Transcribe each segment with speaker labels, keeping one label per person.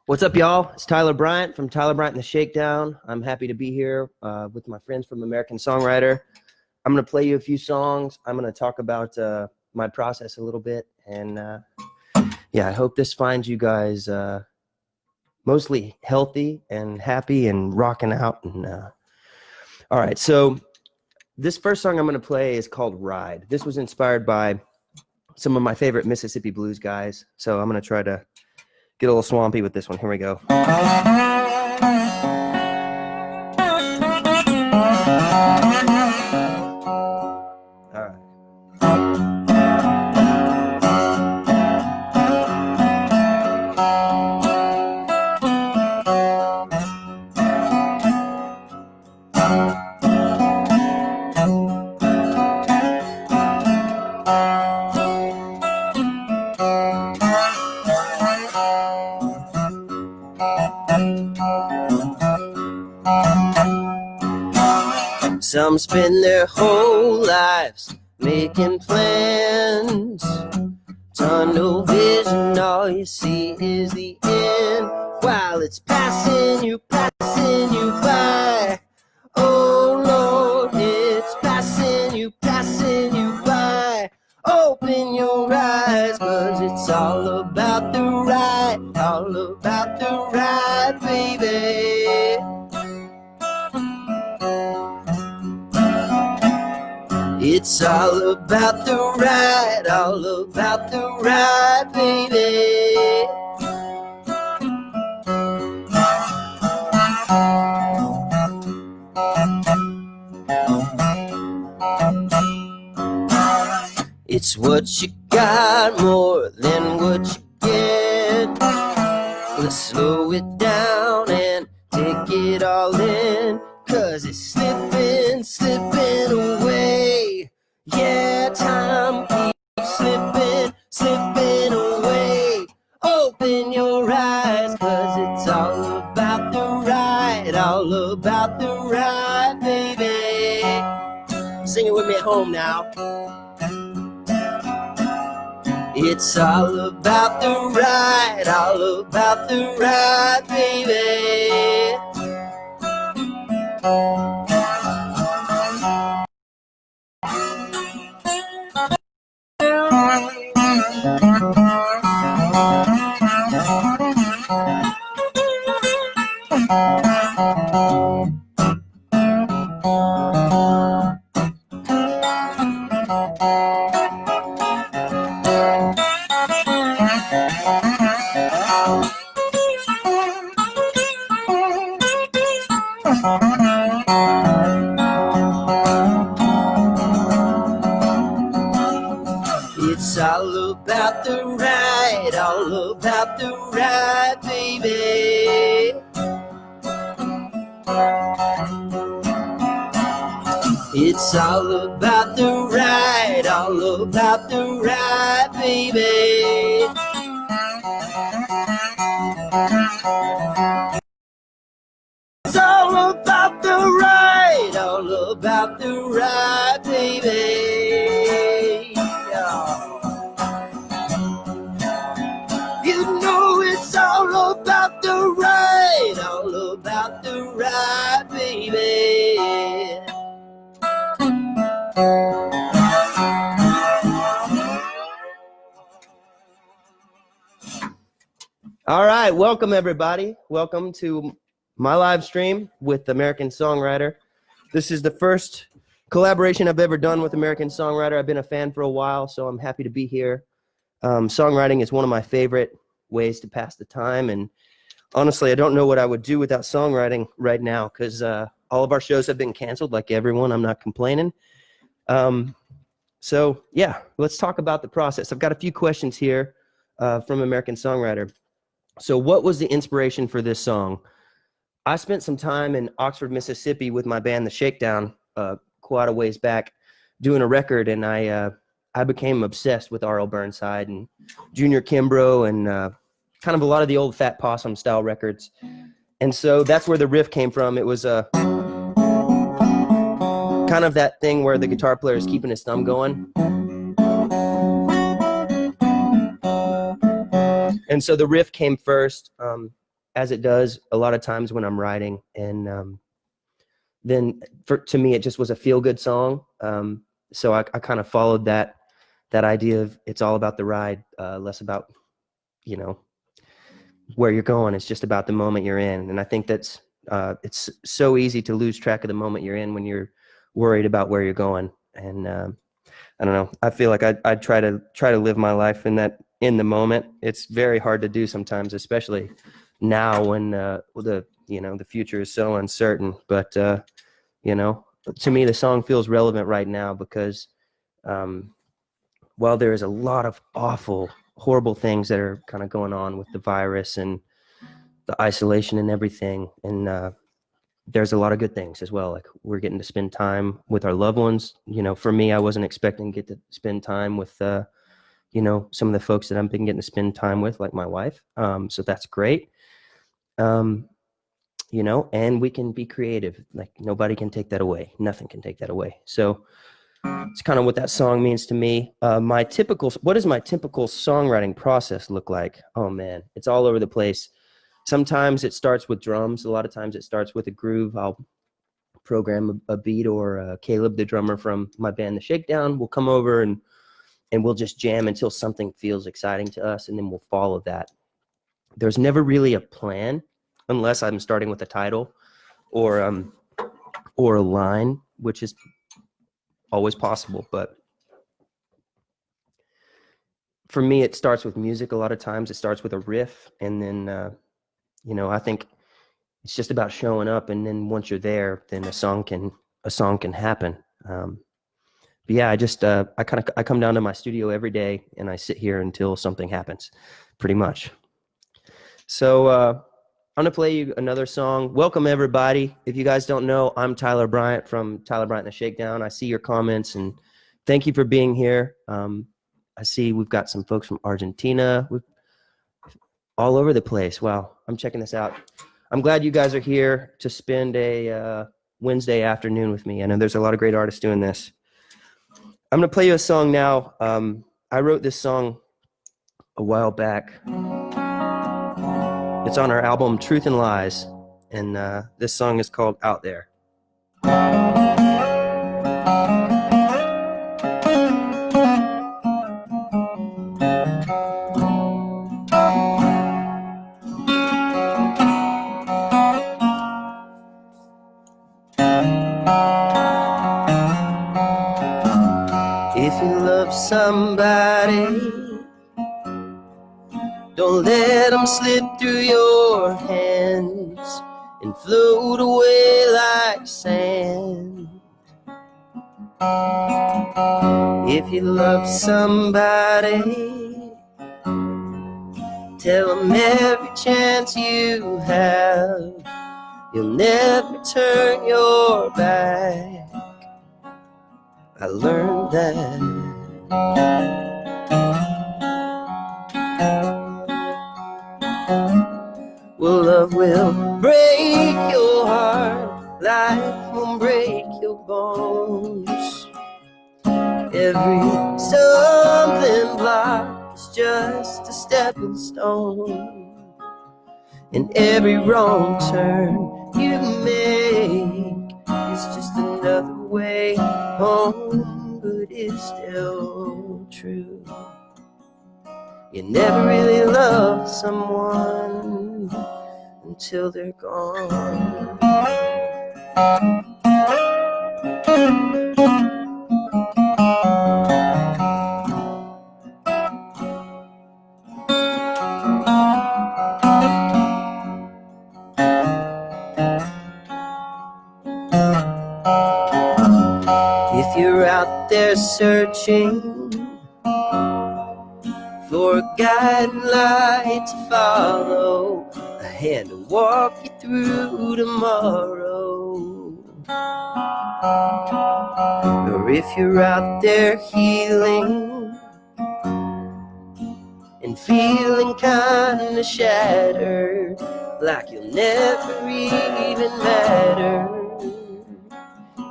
Speaker 1: What's up, y'all? It's Tyler Bryant from Tyler Bryant and the Shakedown. I'm happy to be here with my friends from American Songwriter. I'm going to play you a few songs. I'm going to talk about my process a little bit. And yeah, I hope this finds you guys mostly healthy and happy and rocking out. And all right, so this first song I'm going to play is called Ride. This was inspired by some of my favorite Mississippi blues guys. So I'm going to try to get a little swampy with this one. Here we go. All right. Some spend their whole lives making plans. Tunnel vision, all you see is the end. While it's passing you by. Oh Lord, it's passing you by. Open your eyes, 'cause it's all about the ride. All about the ride, baby. It's all about the ride, baby. It's what you got more than what you get. Let's slow it down and take it all in, 'cause it's slipping away. Yeah, time keeps slipping away. Open your eyes, 'cause it's all about the ride, baby. Sing it with me at home now. It's all about the ride, baby. It's all about the ride, baby. It's all about the ride, baby. It's all about the ride, baby. You know it's all about the ride, baby. All right, welcome everybody. Welcome to my live stream with American Songwriter. This is the first collaboration I've ever done with American Songwriter. I've been a fan for a while, so I'm happy to be here. Songwriting is one of my favorite ways to pass the time, and honestly, I don't know what I would do without songwriting right now, because all of our shows have been canceled, like everyone. I'm not complaining. So yeah, let's talk about the process. I've got a few questions here from American Songwriter. So what was the inspiration for this song? I spent some time in Oxford, Mississippi with my band, The Shakedown, quite a ways back, doing a record, and I became obsessed with R.L. Burnside and Junior Kimbrough and kind of a lot of the old Fat Possum style records. And so that's where the riff came from. It was kind of that thing where the guitar player is keeping his thumb going. And so the riff came first. as it does a lot of times when I'm writing. And then to me, it just was a feel-good song. So I kind of followed that idea of it's all about the ride, less about, where you're going. It's just about the moment you're in. And I think that's it's so easy to lose track of the moment you're in when you're worried about where you're going. And I don't know. I feel like I try to live my life in the moment. It's very hard to do sometimes, especially now when the future is so uncertain. But to me, the song feels relevant right now because while there is a lot of awful, horrible things that are kind of going on with the virus and the isolation and everything, and there's a lot of good things as well. Like we're getting to spend time with our loved ones. For me, I wasn't expecting to get to spend time with some of the folks that I've been getting to spend time with, like my wife. So that's great. And we can be creative. Like nobody can take that away. Nothing can take that away. So it's kind of what that song means to me. What does my typical songwriting process look like? Oh man, it's all over the place. Sometimes it starts with drums. A lot of times it starts with a groove. I'll program a beat, or Caleb, the drummer from my band, the Shakedown, will come over and we'll just jam until something feels exciting to us, and then we'll follow that. There's never really a plan unless I'm starting with a title or a line, which is always possible. But for me, it starts with music. A lot of times it starts with a riff, and then I think it's just about showing up, and then once you're there, then a song can happen. But yeah, I come down to my studio every day and I sit here until something happens, pretty much. So I'm gonna play you another song. Welcome everybody. If you guys don't know, I'm Tyler Bryant from Tyler Bryant and the Shakedown. I see your comments and thank you for being here. I see we've got some folks from Argentina. All over the place. Wow, I'm checking this out. I'm glad you guys are here to spend a Wednesday afternoon with me. I know there's a lot of great artists doing this. I'm going to play you a song now. I wrote this song a while back. It's on our album Truth and Lies, and this song is called Out There. If you love somebody, don't let them slip through your hands and float away like sand. If you love somebody, tell them every chance you have, you'll never turn your back. I learned that. Well, love will break your heart, life won't break your bones. Every stumbling block is just a stepping stone, and every wrong turn you make is just another way home, but it's still true. You never really love someone until they're gone. If you're out there searching for a guiding light to follow, a hand to walk you through tomorrow, or if you're out there healing and feeling kinda shattered, like you'll never even matter,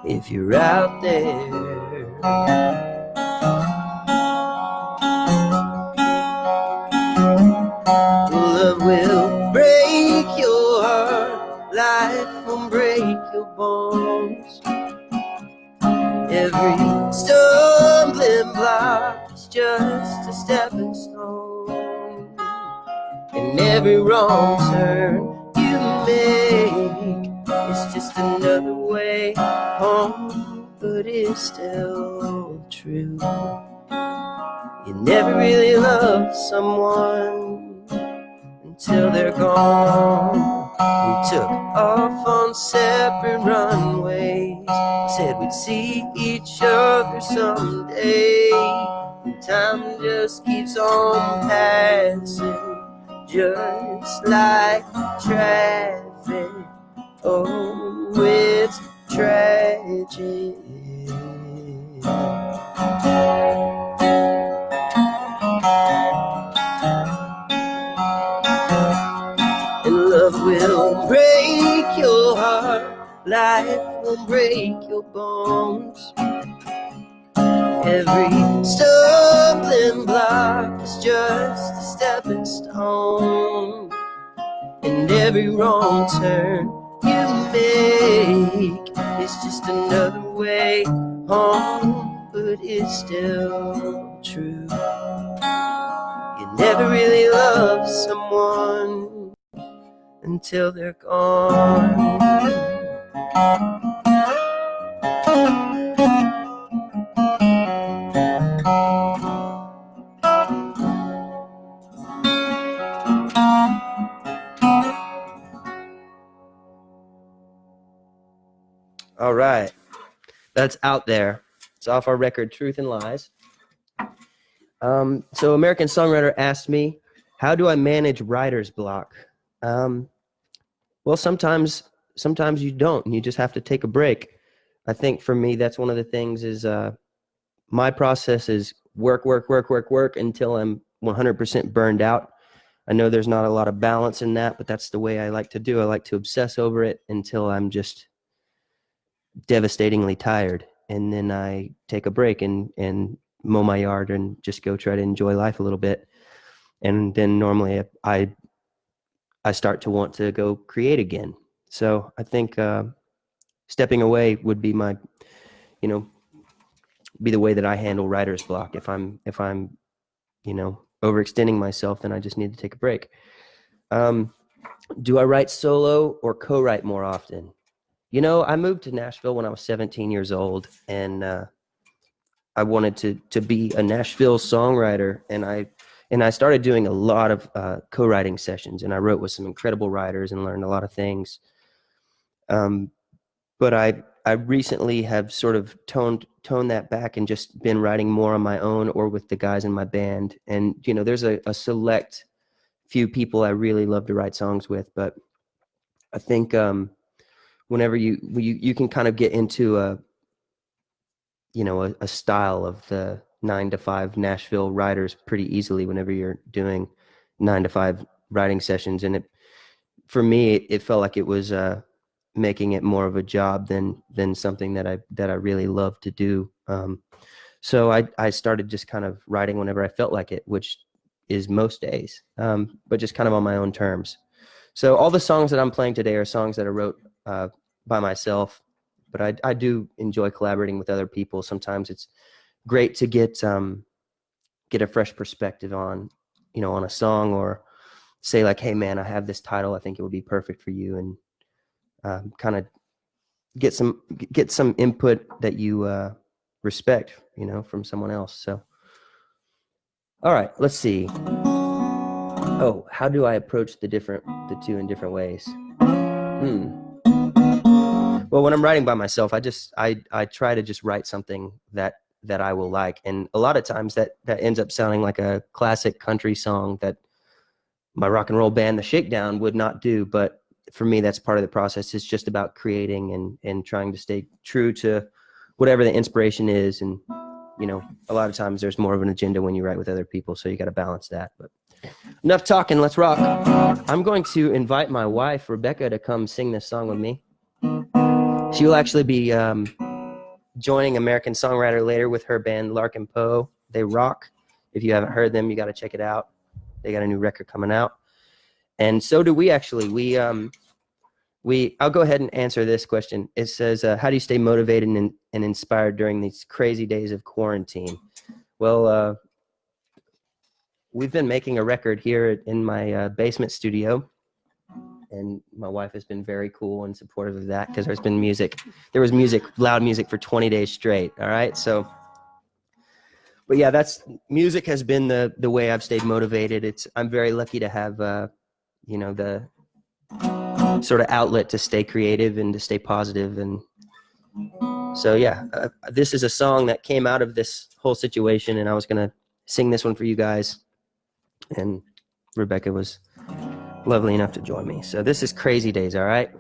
Speaker 1: if you're out there, love will break Every stumbling block is just a stepping stone, and every wrong turn you make is just another way home, but it's still true. You never really loved someone until they're gone. We took off on separate runways, said we'd see each other someday. And time just keeps on passing, just like traffic. Oh, it's tragic. And love will break your heart, life will break your bones. Every stumbling block is just a stepping stone, and every wrong turn you make is just another way home, but it's still true. You never really love someone until they're gone. All right, that's Out There. It's off our record, Truth and Lies. So American Songwriter asked me, how do I manage writer's block? Well, sometimes you don't, and you just have to take a break. I think for me, that's one of the things is my process is work until I'm 100% burned out. I know there's not a lot of balance in that, but that's the way I like to do. I like to obsess over it until I'm just devastatingly tired, and then I take a break and mow my yard and just go try to enjoy life a little bit. And then normally I start to want to go create again. So I think stepping away would be my, be the way that I handle writer's block. If I'm overextending myself, then I just need to take a break. Do I write solo or co-write more often? I moved to Nashville when I was 17 years old, and I wanted to be a Nashville songwriter, and I started doing a lot of co-writing sessions, and I wrote with some incredible writers and learned a lot of things. But I recently have sort of toned that back and just been writing more on my own or with the guys in my band. And there's a select few people I really love to write songs with, but I think whenever you can kind of get into a style of the 9-to-5 Nashville writers pretty easily whenever you're doing 9-to-5 writing sessions. And for me, it felt like it was making it more of a job than something that I really love to do. So I started just kind of writing whenever I felt like it, which is most days, but just kind of on my own terms. So all the songs that I'm playing today are songs that I wrote by myself, but I do enjoy collaborating with other people. Sometimes it's great to get a fresh perspective on a song, or say like, hey man, I have this title, I think it would be perfect for you, and kind of get some input that you respect, from someone else. So all right, let's see. Oh, how do I approach the two in different ways? Well, when I'm writing by myself, I try to just write something that I will like. And a lot of times that ends up sounding like a classic country song that my rock and roll band, the Shakedown, would not do. But for me, that's part of the process. It's just about creating and trying to stay true to whatever the inspiration is. And, a lot of times there's more of an agenda when you write with other people. So you got to balance that. But enough talking, let's rock. I'm going to invite my wife, Rebecca, to come sing this song with me. She will actually be joining American Songwriter later with her band Larkin Poe. They rock. If you haven't heard them, you got to check it out. They got a new record coming out, and so do we. Actually, I'll go ahead and answer this question. It says, how do you stay motivated and inspired during these crazy days of quarantine? Well, we've been making a record here in my basement studio, and my wife has been very cool and supportive of that because there was loud music for 20 days straight. All right. So, but yeah, music has been the way I've stayed motivated. I'm very lucky to have, the sort of outlet to stay creative and to stay positive. And so, yeah, this is a song that came out of this whole situation, and I was going to sing this one for you guys. And Rebecca was lovely enough to join me. So this is Crazy Days, all right?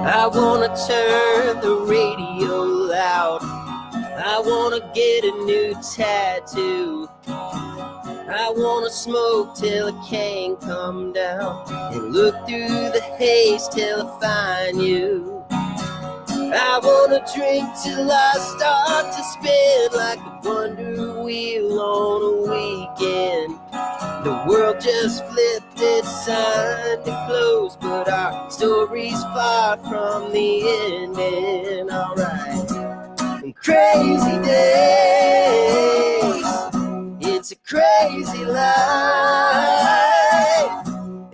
Speaker 1: I wanna turn the radio loud. I wanna get a new tattoo. I wanna smoke till I can't come down and look through the haze till I find you. I wanna drink till I start to spin like a wonder wheel on a weekend. The world just flipped its sign to close, but our story's far from the ending. Alright. Crazy days, it's a crazy life.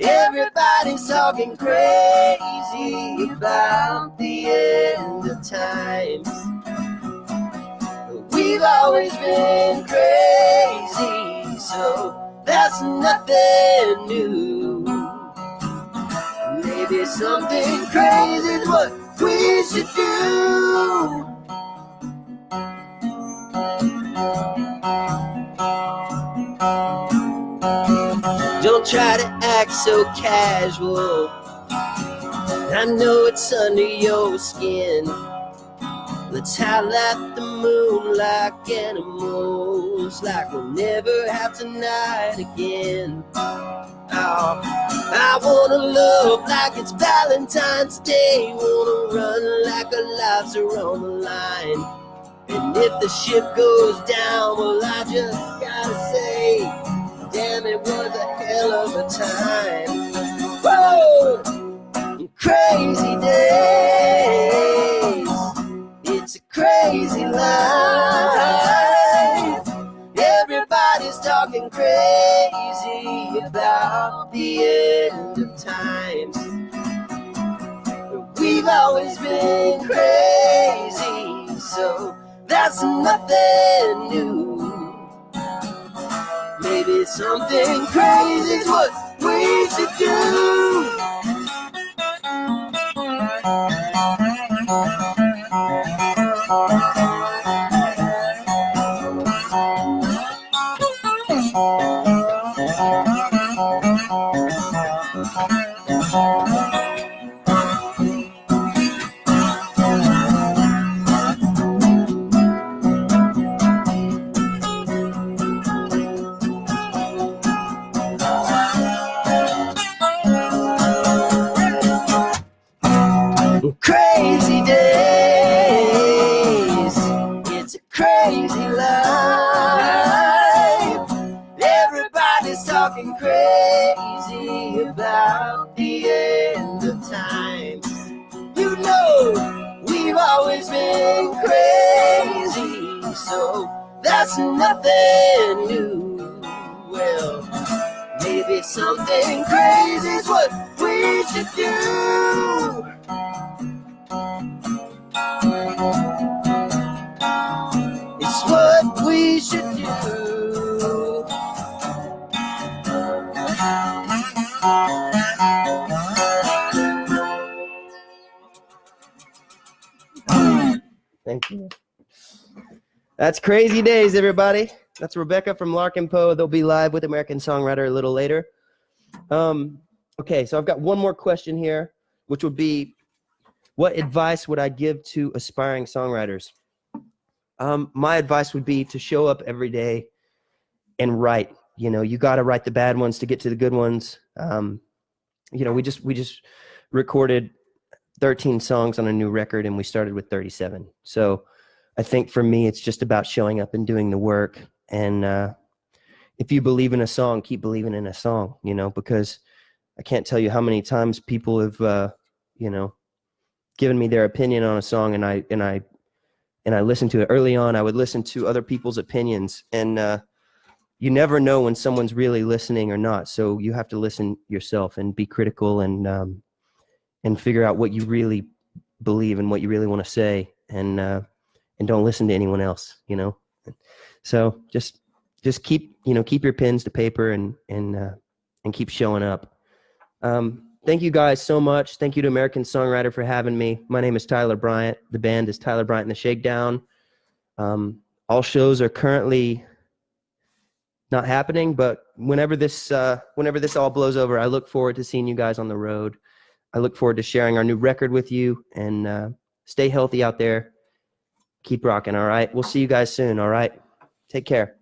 Speaker 1: Everybody's talking crazy about the end of times. We've always been crazy, so that's nothing new. Maybe something crazy is what we should do. Don't try to act so casual. I know it's under your skin. Let's howl at the moon like animals, like we'll never have tonight again. Oh, I wanna love like it's Valentine's Day. Wanna run like our lives are on the line. And if the ship goes down, well, I just gotta say, damn, it was a hell of a time. Whoa! Crazy days, it's a crazy life. Everybody's talking crazy about the end of times. We've always been crazy, so that's nothing new. Maybe something crazy is what we should do. Crazy days, it's a crazy life. Everybody's talking crazy about the end of time. You know, we've always been crazy, so that's nothing new. Well, maybe something crazy is what we should do. It's what we should do. Thank you. That's Crazy Days, everybody. That's Rebecca from Larkin Poe. They'll be live with American Songwriter a little later. Okay, so I've got one more question here, which would be, what advice would I give to aspiring songwriters? My advice would be to show up every day and write. You know, you got to write the bad ones to get to the good ones. You know, we just recorded 13 songs on a new record, and we started with 37. So I think for me, it's just about showing up and doing the work. And if you believe in a song, keep believing in a song, you know, because I can't tell you how many times people have, you know, given me their opinion on a song, and I listened to it. Early on, I would listen to other people's opinions, and you never know when someone's really listening or not. So you have to listen yourself and be critical, and figure out what you really believe and what you really want to say, and don't listen to anyone else, you know. So just keep your pens to paper, and keep showing up. Thank you guys so much. Thank you to American Songwriter for having me. My name is Tyler Bryant. The band is Tyler Bryant and the Shakedown. All shows are currently not happening, but whenever this all blows over, I look forward to seeing you guys on the road. I look forward to sharing our new record with you, and stay healthy out there. Keep rocking, all right? We'll see you guys soon, all right? Take care.